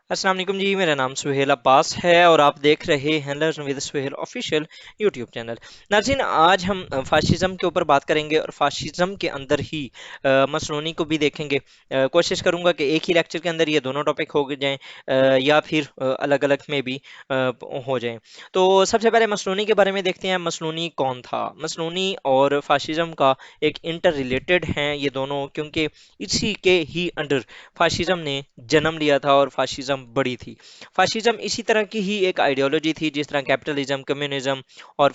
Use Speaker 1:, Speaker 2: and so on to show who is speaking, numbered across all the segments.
Speaker 1: السلام علیکم جی، میرا نام سہیل عباس ہے اور آپ دیکھ رہے ہیں learn with Sohail official YouTube channel. ناظرین، آج ہم فاشزم کے اوپر بات کریں گے اور فاشزم کے اندر ہی مسلونی کو بھی دیکھیں گے۔ کوشش کروں گا کہ ایک ہی لیکچر کے اندر یہ دونوں ٹاپک ہو جائیں، یا پھر الگ الگ میں بھی ہو جائیں۔ تو سب سے پہلے مسلونی کے بارے میں دیکھتے ہیں، مسلونی کون تھا۔ مسلونی اور فاشزم کا ایک انٹر ریلیٹڈ ہیں یہ دونوں، کیونکہ اسی کے ہی انڈر فاشزم نے جنم لیا تھا اور فاشزم بڑی تھی۔ فاشزم اسی طرح کی ہی ایک آئیڈیالوجی تھی جس طرح کیپٹلزم، کمیونزم اور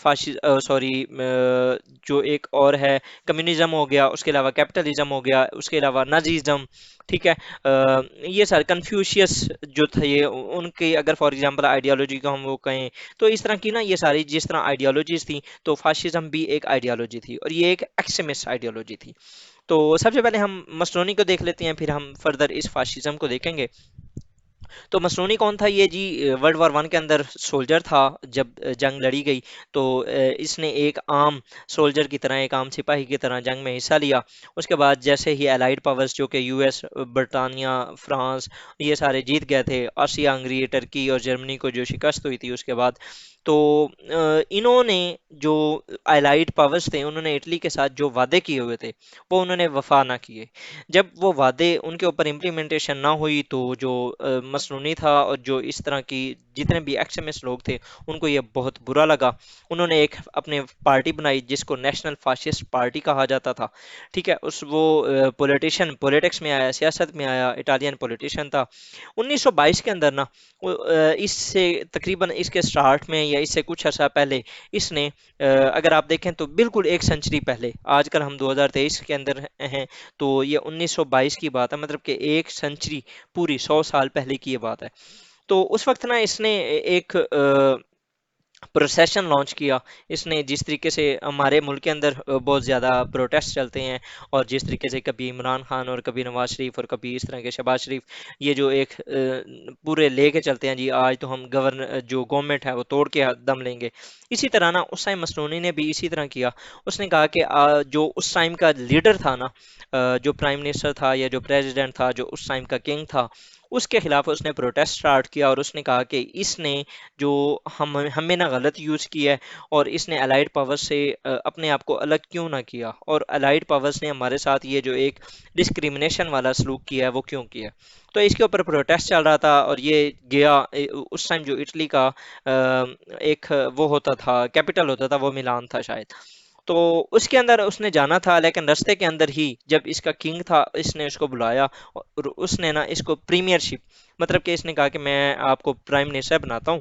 Speaker 1: جو ایک اور ہے کمیونزم ہو گیا، اس کے علاوہ کیپٹلزم ہو گیا، اس کے علاوہ نازیزم، ٹھیک ہے۔ یہ سارے کنفیوشیس جو تھے، یہ ان کی اگر فار ایگزامپل آئیڈیالوجی کو ہم وہ کہیں تو اس طرح کی نا، یہ ساری جس طرح آئیڈیالوجیز تھیں تو فاشزم بھی ایک آئیڈیالوجی تھی اور یہ ایک ایکسٹریمسٹ آئیڈیالوجی تھی۔ تو سب سے پہلے ہم مسلونی کو دیکھ لیتے ہیں، پھر ہم فردر اس فاشزم کو دیکھیں گے۔ تو مسلونی کون تھا؟ یہ جی ورلڈ وار ون کے اندر سولجر تھا جب جنگ لڑی گئی، تو اس نے ایک عام سولجر کی طرح، ایک عام سپاہی کی طرح جنگ میں حصہ لیا۔ اس کے بعد جیسے ہی الائیڈ پاورز جو کہ یو ایس، برطانیہ، فرانس، یہ سارے جیت گئے تھے، آسٹریا ہنگری، ترکی اور جرمنی کو جو شکست ہوئی تھی اس کے بعد، تو انہوں نے جو الائیڈ پاورز تھے انہوں نے اٹلی کے ساتھ جو وعدے کیے ہوئے تھے وہ انہوں نے وفا نہ کیے۔ جب وہ وعدے ان کے اوپر امپلیمنٹیشن نہ ہوئی تو جو مسلونی تھا اور جو اس طرح کی جتنے بھی ایکسٹریمسٹ لوگ تھے ان کو یہ بہت برا لگا۔ انہوں نے ایک اپنے پارٹی بنائی جس کو نیشنل فاشسٹ پارٹی کہا جاتا تھا، ٹھیک ہے۔ وہ پولیٹیشین، پولیٹکس میں آیا، سیاست میں آیا، اٹالین پولیٹیشین تھا۔ 1922 کے اندر نا، اس سے تقریباً اس کے سٹارٹ میں یا اس سے کچھ عرصہ پہلے اس نے، اگر آپ دیکھیں تو بالکل ایک سنچری پہلے، آج کل ہم 2023 کے اندر ہیں، تو یہ 1922 کی بات ہے، مطلب کہ ایک سنچری، پوری 100 سال پہلے کی یہ بات ہے۔ تو اس وقت نا اس نے ایک پروسیشن لانچ کیا۔ اس نے جس طریقے سے ہمارے ملک کے اندر بہت زیادہ پروٹیسٹ چلتے ہیں، اور جس طریقے سے کبھی عمران خان اور کبھی نواز شریف اور کبھی اس طرح کے شہباز شریف، یہ جو ایک پورے لے کے چلتے ہیں جی، آج تو ہم جو گورنمنٹ ہے وہ توڑ کے دم لیں گے، اسی طرح نا اس ٹائم مسلونی نے بھی اسی طرح کیا۔ اس نے کہا کہ جو اس ٹائم کا لیڈر تھا نا، جو پرائم منسٹر تھا یا جو پریزیڈنٹ تھا، جو اس ٹائم کا کنگ تھا، اس کے خلاف اس نے پروٹیسٹ سٹارٹ کیا، اور اس نے کہا کہ اس نے جو ہمیں نہ غلط یوز کیا ہے، اور اس نے الائیڈ پاور سے اپنے آپ کو الگ کیوں نہ کیا، اور الائیڈ پاورز نے ہمارے ساتھ یہ جو ایک ڈسکریمنیشن والا سلوک کیا ہے وہ کیوں کیا ہے۔ تو اس کے اوپر پروٹیسٹ چل رہا تھا، اور یہ گیا اس ٹائم جو اٹلی کا ایک وہ ہوتا تھا، کیپٹل ہوتا تھا، وہ ملان تھا شاید۔ تو اس کے اندر اس نے جانا تھا، لیکن رستے کے اندر ہی جب اس کا کنگ تھا اس نے اس کو بلایا، اور اس نے نا اس کو پریمیئر شپ، مطلب کہ اس نے کہا کہ میں آپ کو پرائم منسٹر بناتا ہوں،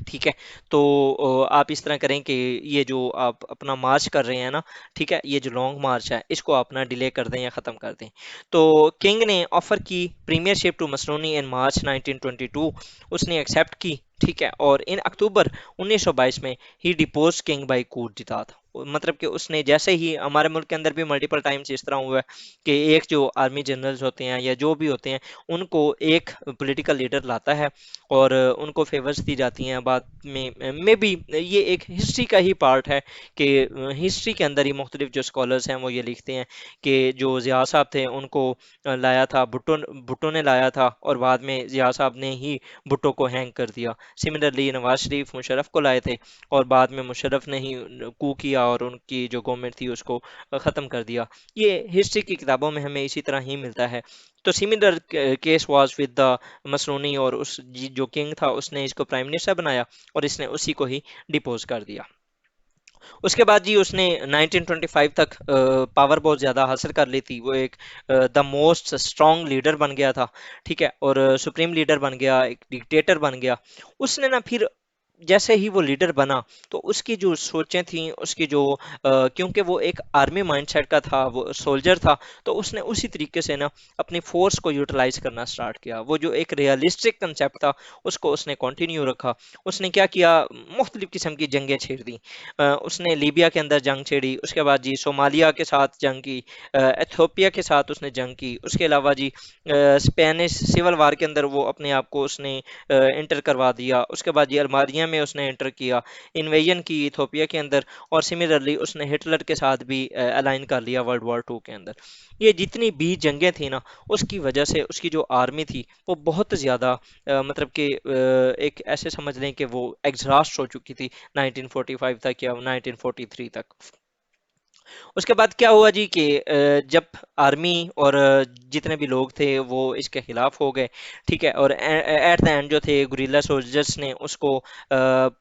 Speaker 1: ٹھیک ہے۔ تو آپ اس طرح کریں کہ یہ جو آپ اپنا مارچ کر رہے ہیں نا، ٹھیک ہے، یہ جو لانگ مارچ ہے اس کو اپنا ڈیلے کر دیں یا ختم کر دیں۔ تو کنگ نے آفر کی پریمیئر شپ ٹو مسلونی ان مارچ 1922، اس نے ایکسیپٹ کی، ٹھیک ہے، اور ان اکتوبر 1922 میں ہی ڈیپوز کنگ بائی کور جتا تھا۔ مطلب کہ اس نے جیسے ہی، ہمارے ملک کے اندر بھی ملٹیپل ٹائمز اس طرح ہوا ہے کہ ایک جو آرمی جنرلز ہوتے ہیں یا جو بھی ہوتے ہیں ان کو ایک پولیٹیکل لیڈر لاتا ہے اور ان کو فیورز دی جاتی ہیں بعد میں بھی۔ یہ ایک ہسٹری کا ہی پارٹ ہے کہ ہسٹری کے اندر ہی مختلف جو اسکالرز ہیں وہ یہ لکھتے ہیں کہ جو ضیاء صاحب تھے ان کو لایا تھا بھٹو نے لایا تھا، اور بعد میں ضیاء صاحب نے ہی بھٹو کو ہینگ کر دیا۔ سملرلی نواز شریف مشرف کو لائے تھے، اور بعد میں مشرف نے ہی کو کیا اور ان کی جو گورنمنٹ تھی اس کو ختم کر دیا۔ یہ ہسٹری کی کتابوں میں ہمیں اسی طرح ہی ملتا ہے۔ تو similar case was with the Mussolini, اور اس جو کنگ تھا اس نے اس کو پرائم منسٹر بنایا اور اس نے اسی کو ہی ڈیپوز کر دیا۔ اس کے بعد جی اس نے 1925 تک پاور بہت زیادہ حاصل کر لی تھی، وہ ایک دا موسٹ اسٹرانگ لیڈر بن گیا تھا، ٹھیک ہے، اور سپریم لیڈر بن گیا، ایک ڈکٹیٹر بن گیا۔ اس نے نا پھر جیسے ہی وہ لیڈر بنا تو اس کی جو سوچیں تھیں، اس کی جو کیونکہ وہ ایک آرمی مائنڈ سیٹ کا تھا، وہ سولجر تھا، تو اس نے اسی طریقے سے نا اپنی فورس کو یوٹیلائز کرنا سٹارٹ کیا۔ وہ جو ایک ریئلسٹک کنسیپٹ تھا اس کو اس نے کنٹینیو رکھا۔ اس نے کیا کیا؟ مختلف قسم کی جنگیں چھیڑ دیں۔ اس نے لیبیا کے اندر جنگ چھیڑی، اس کے بعد جی صومالیہ کے ساتھ جنگ کی، ایتھوپیا کے ساتھ اس نے جنگ کی، اس کے علاوہ جی اسپینش سول وار کے اندر وہ اپنے آپ کو اس نے انٹر کروا دیا۔ اس کے بعد جی المانیہ بوسنیا میں اس نے انٹر کیا، انویژن کی ایتھوپیا کے اندر، اور سملرلی اس نے ہٹلر کے ساتھ بھی الائن کر لیا ورلڈ وار 2 کے اندر۔ یہ جتنی بھی جنگیں تھیں نا، اس کی وجہ سے اس کی جو آرمی تھی وہ بہت زیادہ مطلب کہ ایک ایسے سمجھ لیں کہ وہ ایگزاسٹ ہو چکی تھی 1945 تک یا 1943 تک۔ اس کے بعد کیا ہوا جی کہ جب آرمی اور جتنے بھی لوگ تھے وہ اس کے خلاف ہو گئے، ٹھیک ہے، اور ایٹ دا اینڈ جو تھے گوریلا سولجرز نے اس کو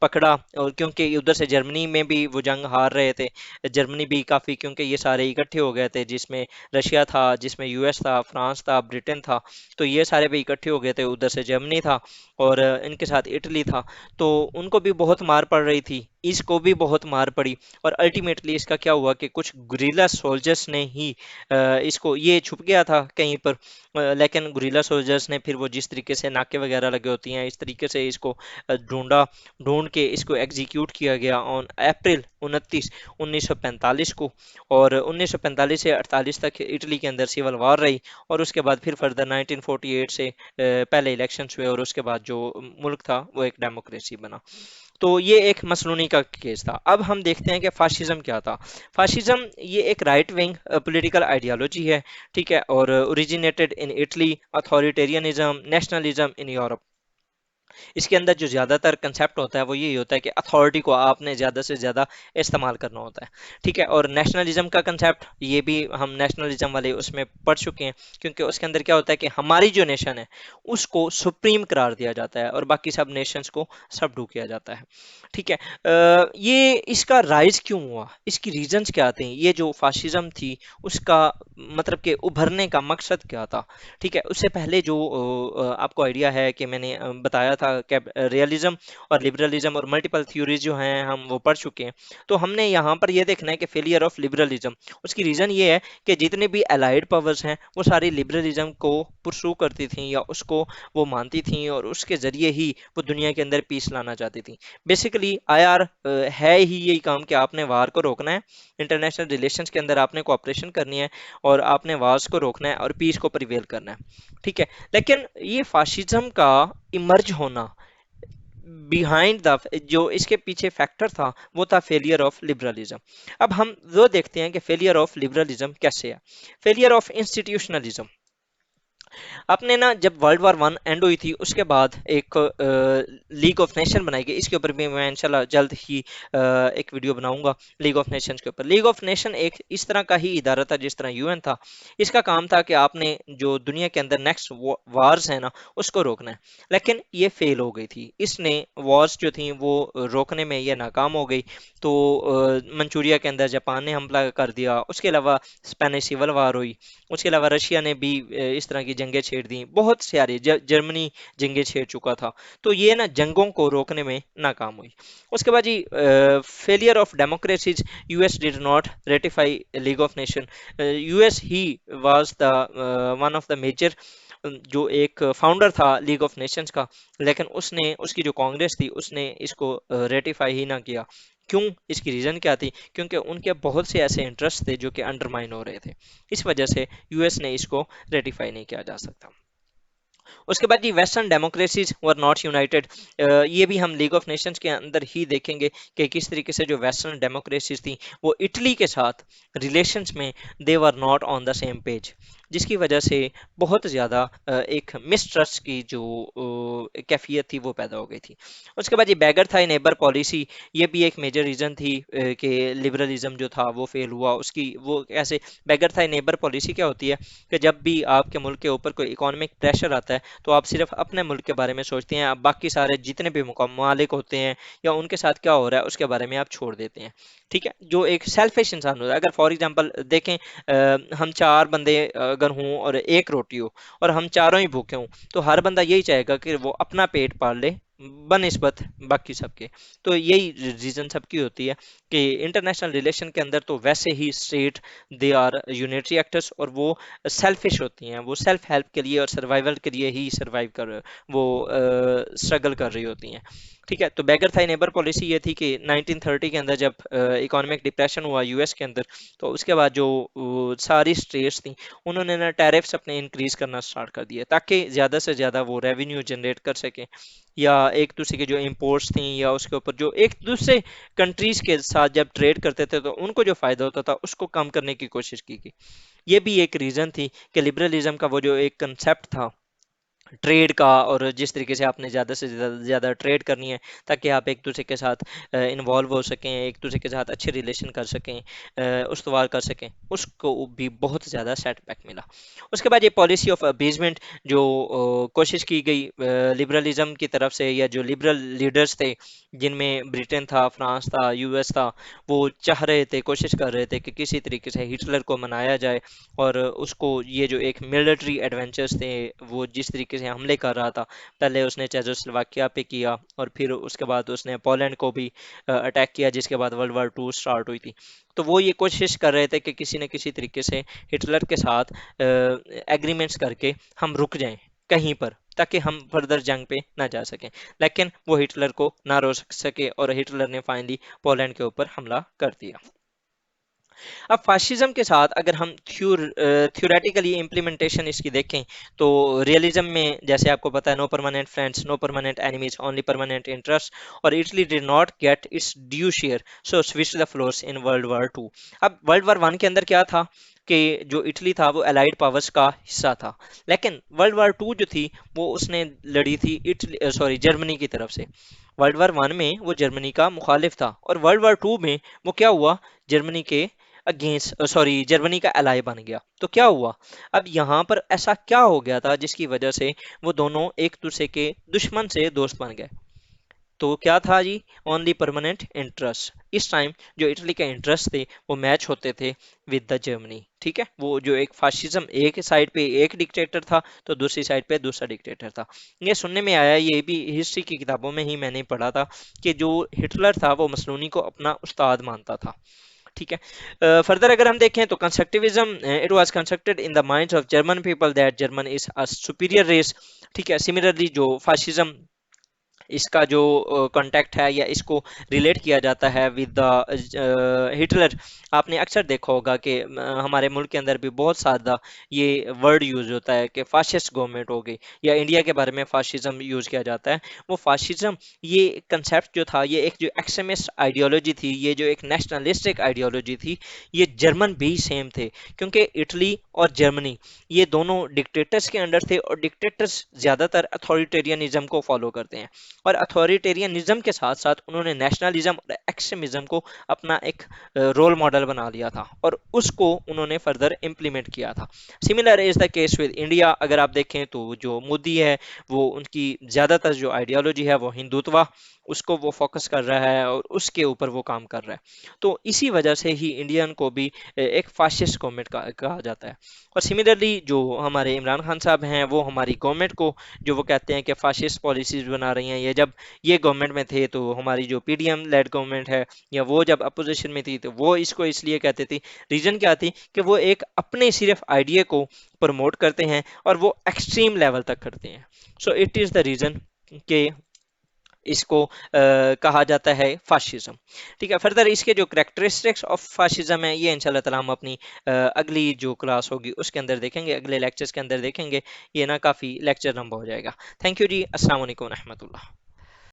Speaker 1: پکڑا، اور کیونکہ ادھر سے جرمنی میں بھی وہ جنگ ہار رہے تھے، جرمنی بھی کافی، کیونکہ یہ سارے اکٹھے ہو گئے تھے، جس میں رشیا تھا، جس میں یو ایس تھا، فرانس تھا، برٹن تھا، تو یہ سارے بھی اکٹھے ہو گئے تھے، ادھر سے جرمنی تھا اور ان کے ساتھ اٹلی تھا، تو ان کو بھی بہت مار پڑ رہی تھی، اس کو بھی بہت مار پڑی، اور الٹیمیٹلی اس کا کیا ہوا کہ کچھ گریلا سولجرز نے ہی اس کو، یہ چھپ گیا تھا کہیں پر، لیکن گریلا سولجرز نے پھر وہ جس طریقے سے ناکے وغیرہ لگے ہوتی ہیں اس طریقے سے اس کو ڈھونڈا، ڈھونڈ کے اس کو ایگزیکیوٹ کیا گیا آن اپریل 29 1945 کو، اور 1945 سے 48 تک اٹلی کے اندر سیول وار رہی، اور اس کے بعد پھر فردر 1948 سے پہلے الیکشنز ہوئے، اور اس کے بعد جو ملک تھا وہ ایک ڈیموکریسی بنا۔ تو یہ ایک مسلونی کا کیس تھا۔ اب ہم دیکھتے ہیں کہ فاشزم کیا تھا۔ فاشزم یہ ایک رائٹ ونگ پولیٹیکل آئیڈیالوجی ہے، ٹھیک ہے، اور originated in Italy, authoritarianism, nationalism in Europe. اس کے اندر جو زیادہ تر کنسیپٹ ہوتا ہے وہ یہی ہوتا ہے کہ اتھارٹی کو آپ نے زیادہ سے زیادہ استعمال کرنا ہوتا ہے، ٹھیک ہے، اور نیشنلزم کا کنسیپٹ یہ بھی ہم نیشنلزم والے اس میں پڑھ چکے ہیں، کیونکہ اس کے اندر کیا ہوتا ہے کہ ہماری جو نیشن ہے اس کو سپریم قرار دیا جاتا ہے اور باقی سب نیشنز کو سب ڈو کیا جاتا ہے، ٹھیک ہے۔ یہ اس کا رائز کیوں ہوا، اس کی ریزنز کیا تھے، یہ جو فاشزم تھی اس کا مطلب کہ ابھرنے کا مقصد کیا تھا، ٹھیک ہے۔ اس سے پہلے جو آپ کو آئیڈیا ہے کہ میں نے بتایا تھا کہ ریئلزم اور لبرلزم اور ملٹیپل تھیوریز جو ہیں ہم وہ پڑھ چکے ہیں، تو ہم نے یہاں پر یہ دیکھنا ہے کہ فیلئر آف لبرلزم، اس کی ریزن یہ ہے کہ جتنے بھی الائڈ پاورز ہیں وہ ساری لبرلزم کو پرسو کرتی تھیں یا اس کو وہ مانتی تھیں، اور اس کے ذریعے ہی وہ دنیا کے اندر پیس لانا چاہتی تھیں۔ بیسیکلی آئی آر ہے ہی یہی کام کہ آپ نے وار کو روکنا ہے، انٹرنیشنل ریلیشنز کے اندر آپ نے کوآپریشن کرنی ہے، اور آپ نے وارز کو روکنا ہے اور پیس کو پریویل کرنا ہے، ٹھیک ہے۔ لیکن یہ فاشزم کا ایمرج ہونا بیہائنڈ دا، جو اس کے پیچھے فیکٹر تھا وہ تھا فیلئر آف لبرلزم۔ اب ہم وہ دیکھتے ہیں کہ فیلئر آف لبرلزم کیسے ہے۔ فیلئر آف انسٹیٹیوشنلزم، آپ نے نا جب ورلڈ وار 1 اینڈ ہوئی تھی اس کے بعد ایک لیگ آف نیشن بنائی گئی، اس کے اوپر بھی میں انشاءاللہ جلد ہی ایک ویڈیو بناؤں گا لیگ آف نیشنز کے اوپر۔ لیگ آف نیشن ایک اس طرح کا ہی ادارہ تھا جس طرح یو این تھا، اس کا کام تھا کہ آپ نے جو دنیا کے اندر نیکسٹ وارز ہیں نا اس کو روکنا ہے، لیکن یہ فیل ہو گئی تھی، اس نے وارز جو تھیں وہ روکنے میں یہ ناکام ہو گئی، تو منچوریا کے اندر جاپان نے حملہ کر دیا، اس کے علاوہ اسپینش سیول وار ہوئی، اس کے علاوہ رشیا نے بھی اس طرح کی جنگیں چھیڑ دیں، بہت ساری جرمنی جنگیں چھیڑ چکا تھا، تو یہ نا جنگوں کو روکنے میں ناکام ہوئی۔ اس کے بعد جی failure of democracies, U S did not ratify League of Nation, U S he was the one of the major, جو ایک فاؤنڈر تھا لیگ آف نیشنز کا، لیکن اس نے، اس کی جو کانگریس تھی اس نے اس کو ریٹیفائی ہی نہ کیا۔ کیوں؟ اس کی ریزن کیا تھی؟ کیونکہ ان کے بہت سے ایسے انٹرسٹ تھے جو کہ انڈرمائن ہو رہے تھے، اس وجہ سے یو ایس نے اس کو ریٹیفائی نہیں کیا جا سکتا۔ اس کے بعد جی western democracies were not united, یہ بھی ہم لیگ آف نیشنز کے اندر ہی دیکھیں گے کہ کس طریقے سے جو ویسٹرن ڈیموکریسیز تھیں وہ اٹلی کے ساتھ ریلیشنز میں they were not on the same page, جس کی وجہ سے بہت زیادہ ایک مسٹرسٹ کی جو کیفیت تھی وہ پیدا ہو گئی تھی۔ اس کے بعد یہ بیگر تھا نیبر پالیسی، یہ بھی ایک میجر ریزن تھی کہ لبرلزم جو تھا وہ فیل ہوا۔ اس کی وہ ایسے بیگر تھا نیبر پالیسی کیا ہوتی ہے کہ جب بھی آپ کے ملک کے اوپر کوئی اکانومک پریشر آتا ہے تو آپ صرف اپنے ملک کے بارے میں سوچتے ہیں، آپ باقی سارے جتنے بھی ممالک ہوتے ہیں یا ان کے ساتھ کیا ہو رہا ہے اس کے بارے میں آپ چھوڑ دیتے ہیں، ٹھیک ہے، جو ایک سیلفش انسان ہوتا ہے۔ اگر فار ایگزامپل دیکھیں ہم 4 بندے اگر ہوں اور ایک روٹی ہو اور ہم چاروں ہی بھوکے ہوں، تو ہر بندہ یہی چاہے گا کہ وہ اپنا پیٹ پال لے بنسبت باقی سب کے، تو یہی ریزن سب کی ہوتی ہے کہ انٹرنیشنل ریلیشن کے اندر تو ویسے ہی state they are unitary actors, اور وہ سیلفش ہوتی ہیں، وہ سیلف ہیلپ کے لیے اور سروائیول کے لیے ہی سروائیو کر وہ اسٹرگل کر رہی ہوتی ہیں، ٹھیک ہے۔ تو بیگر تھا نیبر پالیسی یہ تھی کہ 1930 کے اندر جب اکانومک ڈپریشن ہوا یو ایس کے اندر، تو اس کے بعد جو ساری اسٹیٹس تھیں انہوں نے نا ٹیرفس اپنے انکریز کرنا سٹارٹ کر دیے تاکہ زیادہ سے زیادہ وہ ریونیو جنریٹ کر سکیں، یا ایک دوسرے کے جو امپورٹس تھیں یا اس کے اوپر جو ایک دوسرے کنٹریز کے ساتھ جب ٹریڈ کرتے تھے تو ان کو جو فائدہ ہوتا تھا اس کو کم کرنے کی کوشش کی گئی. یہ بھی ایک ریزن تھی کہ لبرلزم کا وہ جو ایک کنسیپٹ تھا ٹریڈ کا، اور جس طریقے سے آپ نے زیادہ سے زیادہ ٹریڈ کرنی ہے تاکہ آپ ایک دوسرے کے ساتھ انوالو ہو سکیں، ایک دوسرے کے ساتھ اچھے ریلیشن کر سکیں، استوار کر سکیں، اس کو بھی بہت زیادہ سیٹ بیک ملا. اس کے بعد یہ پالیسی آف ابیزمنٹ جو کوشش کی گئی لبرلزم کی طرف سے، یا جو لبرل لیڈرز تھے جن میں برٹن تھا، فرانس تھا، یو ایس تھا، وہ چاہ رہے تھے، کوشش کر رہے تھے کہ کسی طریقے سے ہٹلر کو منایا جائے، اور اس کو یہ جو ایک ملٹری ایڈونچرز تھے وہ جس طریقے سے حملے کر رہا تھا، پہلے اس نے چیزوسلواکیا پہ کیا اور پھر اس کے بعد اس نے پولینڈ کو بھی اٹیک کیا، جس کے بعد ورلڈ وار 2 سٹارٹ ہوئی تھی. تو وہ یہ کوشش کر رہے تھے کہ کسی نہ کسی طریقے سے ہٹلر کے ساتھ ایگریمنٹس کر کے ہم رک جائیں کہیں پر، تاکہ ہم فردر جنگ پہ نہ جا سکیں. لیکن وہ ہٹلر کو نہ روک سکے اور ہٹلر نے فائنلی پولینڈ کے اوپر حملہ کر دیا. اب فاشزم کے ساتھ اگر ہم تھیوریٹیکلی امپلیمنٹیشن اس کی دیکھیں تو ریئلزم میں جیسے آپ کو پتا ہے، no permanent friends, no permanent enemies, only permanent interest, اور Italy did not get its due share so switch the floors in World War 2. اب ورلڈ وار 1 کے اندر کیا تھا کہ جو اٹلی تھا وہ الائڈ پاورز کا حصہ تھا، لیکن ورلڈ وار 2 جو تھی وہ اس نے لڑی تھی جرمنی کی طرف سے. ورلڈ وار 1 میں وہ جرمنی کا مخالف تھا، اور ورلڈ وار 2 میں وہ کیا ہوا، جرمنی کے اگینسٹ جرمنی کا الائے بن گیا. تو کیا ہوا، اب یہاں پر ایسا کیا ہو گیا تھا جس کی وجہ سے وہ دونوں ایک دوسرے کے دشمن سے دوست بن گئے. تو کیا تھا جی، اونلی پرماننٹ انٹرسٹ. اس ٹائم جو اٹلی کے انٹرسٹ تھے وہ میچ ہوتے تھے ود دا جرمنی. ٹھیک ہے، وہ جو ایک فاشزم ایک سائڈ پہ ایک ڈکٹیٹر تھا تو دوسری سائڈ پہ دوسرا ڈکٹیٹر تھا. یہ سننے میں آیا، یہ بھی ہسٹری کی کتابوں میں ہی میں نے پڑھا تھا کہ جو ہٹلر تھا وہ مسلونی کو اپنا استاد مانتا تھا. ٹھیک ہے، فردر اگر ہم دیکھیں تو constructivism it was constructed in the minds of German people that German is a superior race. ٹھیک ہے، سملرلی جو فاشزم اس کا جو کانٹیکٹ ہے یا اس کو ریلیٹ کیا جاتا ہے ود دا ہٹلر. آپ نے اکثر دیکھا ہوگا کہ ہمارے ملک کے اندر بھی بہت سادہ یہ ورڈ یوز ہوتا ہے کہ فاشسٹ گورنمنٹ ہو گئی، یا انڈیا کے بارے میں فاشزم یوز کیا جاتا ہے. وہ فاشزم یہ کنسیپٹ جو تھا، یہ ایک جو ایکسٹریمسٹ آئیڈیالوجی تھی، یہ جو ایک نیشنلسٹک آئیڈیالوجی تھی، یہ جرمن بھی سیم تھے، کیونکہ اٹلی اور جرمنی یہ دونوں ڈکٹیٹرز کے انڈر تھے، اور ڈکٹیٹرز زیادہ تر اتھارٹیرینزم کو فالو کرتے ہیں، اور اتھارٹیرینزم کے ساتھ ساتھ انہوں نے نیشنلزم اور ایکسٹریمزم کو اپنا ایک رول ماڈل بنا لیا تھا، اور اس کو انہوں نے فردر امپلیمنٹ کیا تھا. Similar is the case with India. اگر آپ دیکھیں تو جو مودی ہے وہ ان کی زیادہ تر جو آئیڈیالوجی ہے وہ ہندوتوا، اس کو وہ فوکس کر رہا ہے اور اس کے اوپر وہ کام کر رہا ہے. تو اسی وجہ سے ہی انڈین کو بھی ایک فاشسٹ گورنمنٹ کہا جاتا ہے. اور سملرلی جو ہمارے عمران خان صاحب ہیں وہ ہماری گورنمنٹ کو جو وہ کہتے ہیں کہ فاشسٹ پالیسیز بنا رہی ہیں، یہ جب یہ گورنمنٹ میں تھے تو ہماری جو P D M led government ہے، یا وہ جب اپوزیشن میں تھی تو وہ اس کو اس لیے کہتے تھی، ریزن کیا تھی کہ وہ ایک اپنے صرف آئیڈیا کو پروموٹ کرتے ہیں اور وہ ایکسٹریم لیول تک کرتے ہیں. So it is the reason کہ اس کو کہا جاتا ہے فاشزم. ٹھیک ہے، فردر اس کے جو کریکٹرسٹکس آف فاشزم ہے یہ انشاءاللہ تعالی ہم اپنی اگلی جو کلاس ہوگی اس کے اندر دیکھیں گے، اگلے لیکچرز کے اندر دیکھیں گے. یہ نا کافی لیکچر لمبا ہو جائے گا. تھینک یو جی، السلام علیکم و رحمۃ اللہ.